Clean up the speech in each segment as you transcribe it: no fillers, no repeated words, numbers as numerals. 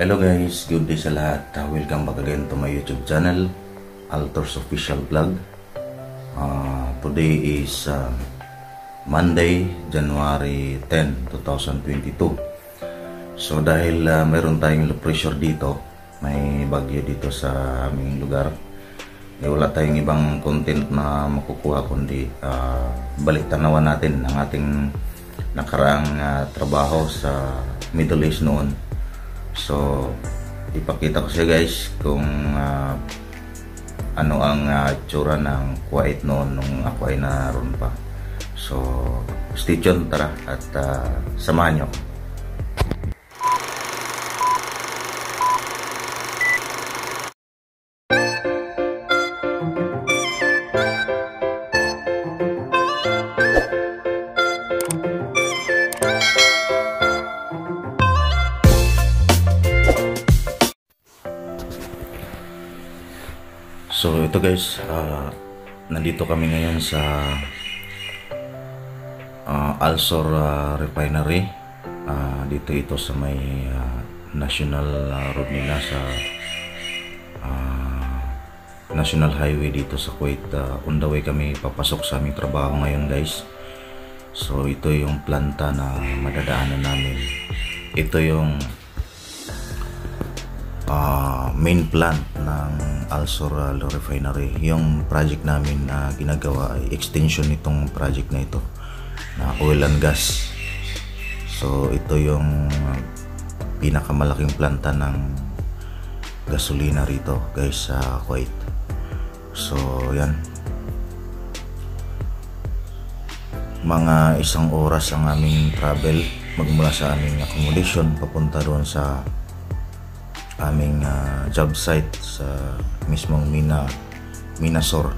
Hello guys, good day sa lahat. Welcome back again to my YouTube channel, Altors Official Vlog. Today is Monday, January 10, 2022. So dahil meron tayong low pressure dito, may bagyo dito sa aming lugar, wala tayong ibang content na makukuha kundi balik tanawan natin ang ating nakaraang trabaho sa Middle East noon. So ipakita ko siya guys kung ano ang tsura ng Kuwait noon nung ako ay naroon pa. So stay tuned, tara at samahan nyo. So ito guys, nandito kami ngayon sa Alsor Refinery. Dito ito sa may national road nila sa National Highway dito sa Kuwait. On the way kami papasok sa aming trabaho ngayon guys. So ito yung planta na madadaanan namin. Ito yung main plant ng Alsor Refinery. Yung project namin na ginagawa ay extension nitong project na ito na oil and gas. So ito yung pinakamalaking planta ng gasolina rito guys sa Kuwait. So yan, mga isang oras ang aming travel magmula sa aming accommodation papunta doon sa aming job site sa mismong Minasor.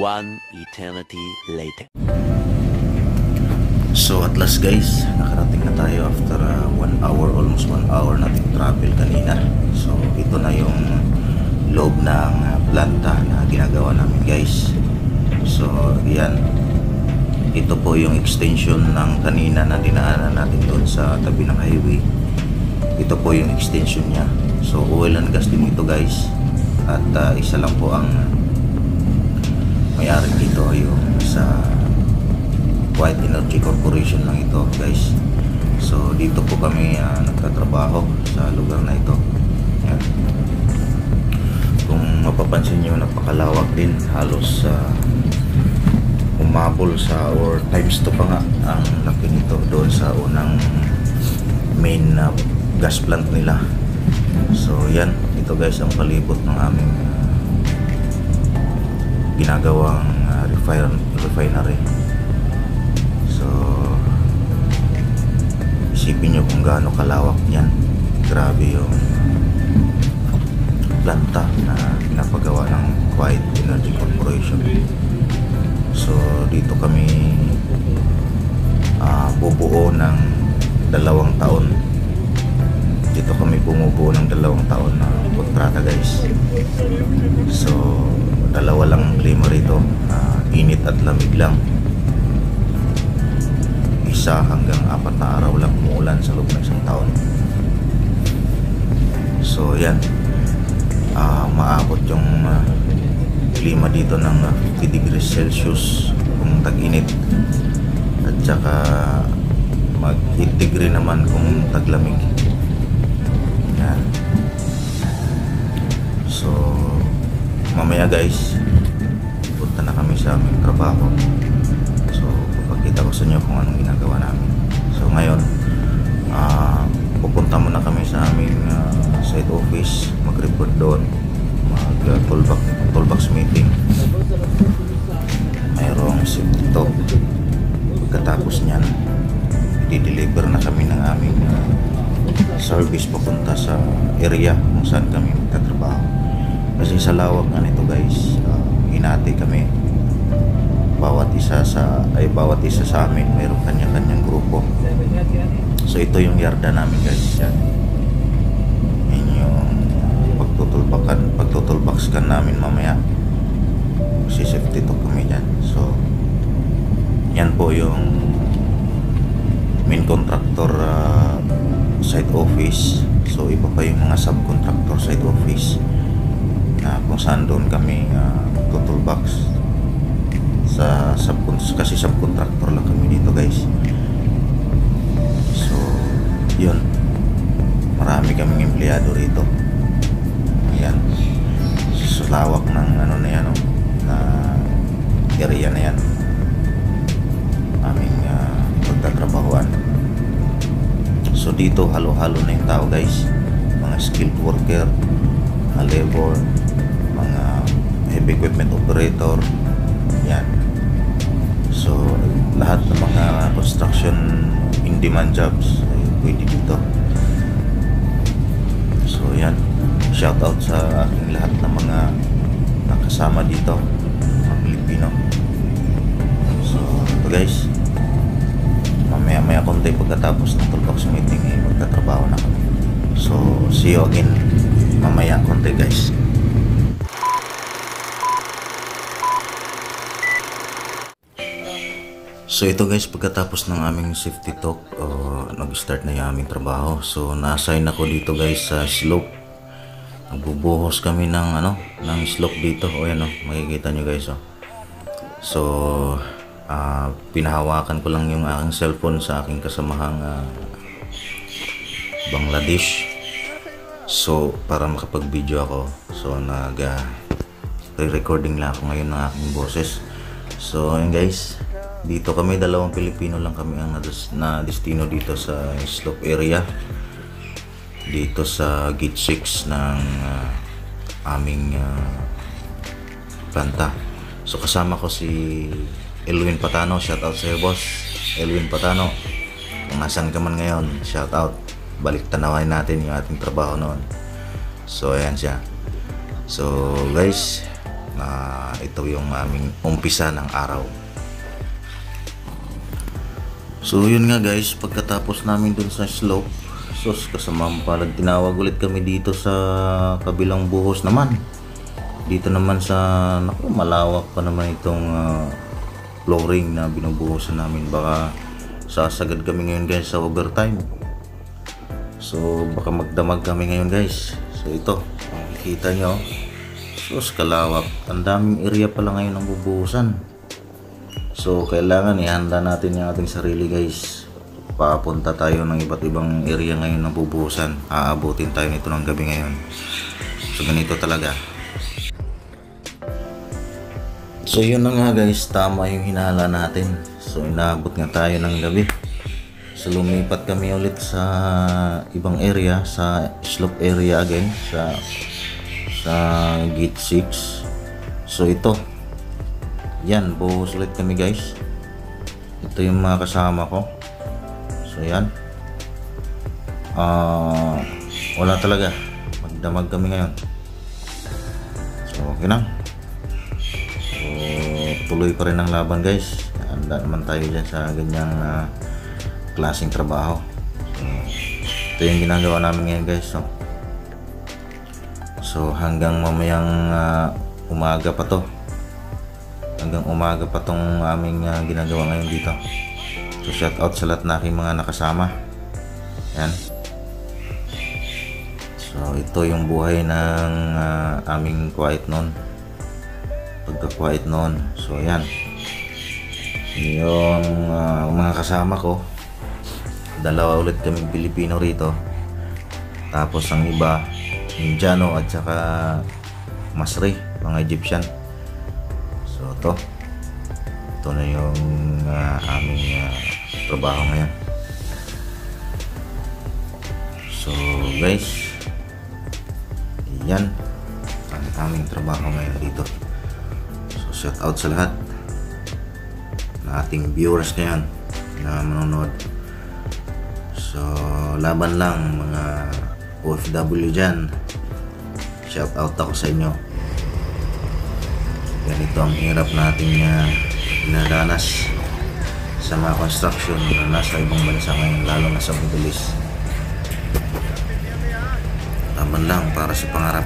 One eternity later. So at last guys, nakarating na tayo after 1 hour, almost 1 hour nating travel kanina. So ito na yung loob ng planta na ginagawa namin guys. So yan, ito po yung extension ng kanina na dinaanan natin doon sa tabi ng highway. Ito po yung extension niya. So oil and gas din ito guys. At isa lang po ang may-ari dito, yung sa Kuwait Energy Corporation lang ito guys. So dito po kami nagtatrabaho sa lugar na ito. Yan. Kung mapapansin nyo, napakalawak din, halos umabol sa or times 2 pa nga ang laki nito doon sa unang main gas plant nila. So yan, ito guys ang palibot ng aming ginagawang refinery. So isipin nyo kung gaano kalawak yan. Grabe yung planta na pinapagawa ng Kuwait Energy Corporation. So dito kami bubuo ng 2 taon. Dito kami bumubuo ng 2 taon na kontrata guys. So dalawa lang ang klima rito, init at lamig lang. isa hanggang 4 na araw lang umuulan sa loob ng isang taon. So yan, maabot yung klima dito ng 50 degrees Celsius kung tag-init, at saka mag 8 degree naman kung taglamig. Yan. So mamaya guys, punta na kami sa aming trabaho. So papakita ko sa inyo kung anong ginagawa namin. So ngayon, pupunta muna kami sa aming site office, mag-report doon, toolbox meeting. Mayroong ship dito. Pagkatapos nyan, i-deliver na kami ng aming service papunta sa area kung saan kami magtatrabaho. Kasi sa lawak nga nito guys, hinati kami. Bawat isa sa amin mayroong kanya-kanyang grupo. So ito yung yarda namin guys. Yan yung pagtutulbakskan namin mamaya. Si safety to kami dyan. So yan po yung main contractor site office. So iba pa yung mga subcontractor site office na kung saan doon kami tutulbox sa kasi subcontractor lang kami dito guys. So yun, marami kaming empleyado rito. Ayan, sa lawak ng ano na yan, na area na yan, aming pagtatrabahuan. So dito halo-halo na yung tao guys, mga skilled worker, mga labor, mga heavy equipment operator. Yan. So lahat ng mga construction in demand jobs ay pwede dito. So yan, shout out sa aking lahat ng mga nakasama dito, mga Pilipino. So ito guys, mamaya konti pagkatapos ng toolbox meeting ay magtatrabaho na kami. So see you again mamaya konti guys. So ito guys, pagkatapos ng aming safety talk, nag-start na yung aming trabaho. So na-assign ako dito guys sa slope. Nagbubuhos kami ng ng slope dito. O yan makikita nyo guys. So pinahawakan ko lang yung aking cellphone sa aking kasamahang Bangladesh. So para makapag-video ako. So re-recording lang ako ngayon ng aking boses. So ayun guys, dito kami, dalawang Pilipino lang kami ang na destino dito sa slope area, dito sa gate 6 ng aming planta. So kasama ko si Elwin Patano. Shout out sa iyo boss Elwin Patano, kung nasan ka man ngayon, shout out. Balik tanawin natin yung ating trabaho noon. So ayan siya. So guys, ito yung aming umpisa ng araw. So yun nga guys, pagkatapos namin dun sa slope, kasama palad, tinawag ulit kami dito sa kabilang buhos naman. Dito naman sa, malawak pa naman itong flooring na binubuhosan namin. Baka sasagad kami ngayon guys sa overtime. So baka magdamag kami ngayon guys. So ito, makikita nyo, kalawak. Ang daming area pala ngayon ang bubuhusan. So kailangan ihanda natin yung ating sarili guys. Papunta tayo ng iba't ibang area ngayon ng bubuhusan. Aabutin tayo nito ng gabi ngayon. So ganito talaga. So yun na nga guys, tama yung hinala natin. So inaabot nga tayo ng gabi. So lumipat kami ulit sa ibang area, sa slope area again, sa gate 6. So ito, yan, buhos ulit kami guys. Ito yung mga kasama ko. So yan, wala talaga, magdamag kami ngayon. So okay na. So tuloy pa rin ang laban guys. Handa naman tayo dyan sa ganyang klaseng trabaho. So ito yung ginagawa namin ngayon guys. So hanggang mamayang umaga pa to. Hanggang umaga pa tong aming ginagawa ngayon dito. So shout out sa lahat na aking mga nakasama. Yan. So ito yung buhay ng aming quiet noon. Pagka quiet noon. So yan. Yung mga kasama ko, dalawa ulit kaming Pilipino rito. Tapos ang iba Indiano at saka Masri, mga Egyptian. So ito na yung aming trabaho ngayon. So guys, yan ang aming trabaho ngayon dito. So shout out sa lahat na ating viewers ngayon na manonood. So laban lang mga OFW dyan. Shout out ako sa inyo. Ganito ang hirap nating dinadanas sa mga construction na nasa ibang bansa ngayon, lalo na sa Middle East. Laban lang para sa pangarap.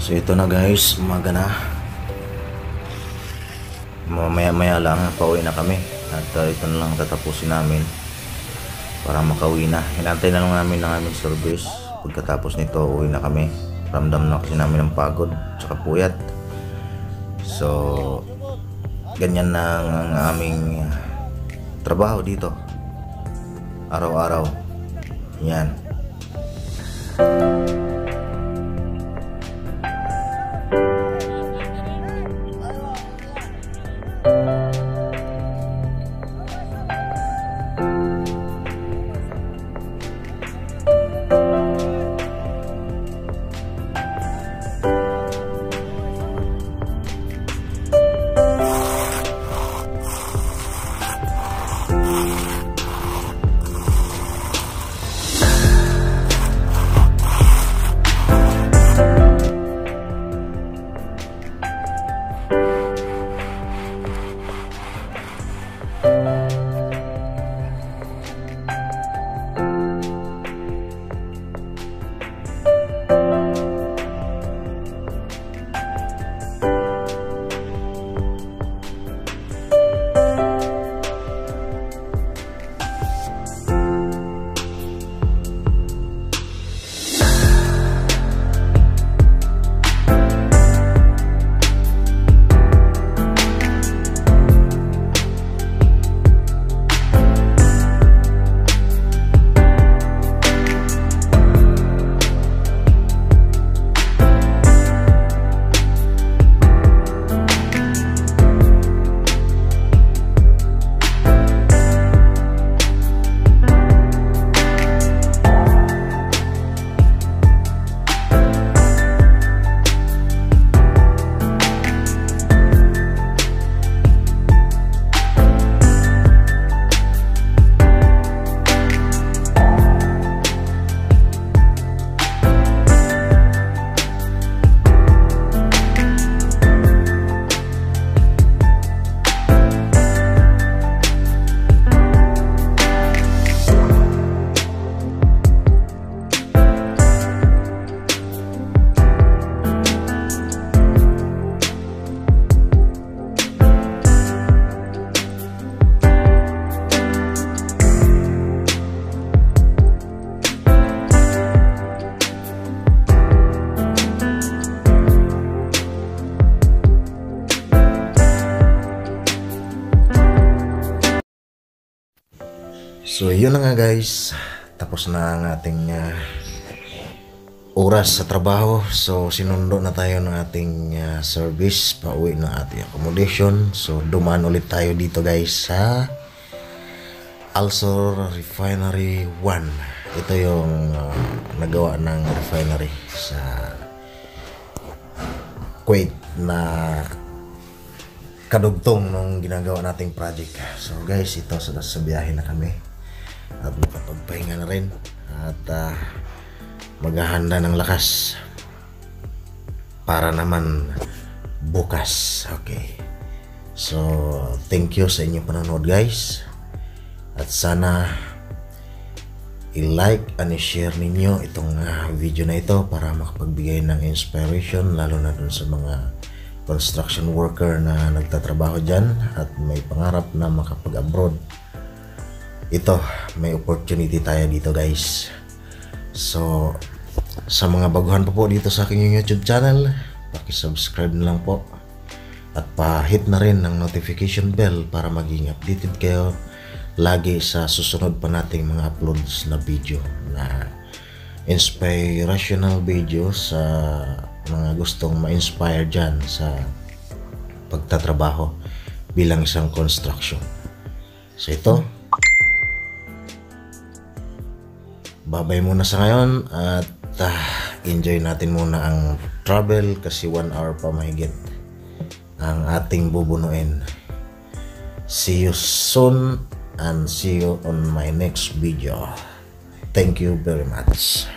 So ito na guys, umaga na. Maya lang, pauwi na kami. At ito na lang tatapusin namin para makauwi na. Hinantay na lang namin ng aming service. Pagkatapos nito, uwi na kami. Ramdam na kasi namin ng pagod tsaka puyat. So ganyan na ang aming trabaho dito araw-araw. Yan. So yun na nga guys, tapos na ang ating oras sa trabaho. So sinundo na tayo ng ating service, pauwi ng ating accommodation. So dumaan ulit tayo dito guys sa Alsor Refinery 1. ito yung nagawa ng refinery sa Kuwait na kadugtong nung ginagawa nating project. So guys, ito sa biyahe na kami at makapagpahinga na rin at maghahanda ng lakas para naman bukas. Okay, so thank you sa inyong panonood guys, at sana i-like and i-share ninyo itong video na ito para makapagbigay ng inspiration, lalo na dun sa mga construction worker na nagtatrabaho dyan at may pangarap na makapag-abroad. Ito, may opportunity tayo dito guys. So sa mga baguhan pa po dito sa aking YouTube channel, paki-subscribe na lang po at pa-hit na rin ng notification bell para maging updated kayo lagi sa susunod pa nating mga uploads na video, na inspirational video sa mga gustong ma-inspire dyan sa pagtatrabaho bilang isang construction. So ito, babay muna sa ngayon at enjoy natin muna ang travel kasi 1 hour pa mahigit ang ating bubunuin. See you soon and see you on my next video. Thank you very much.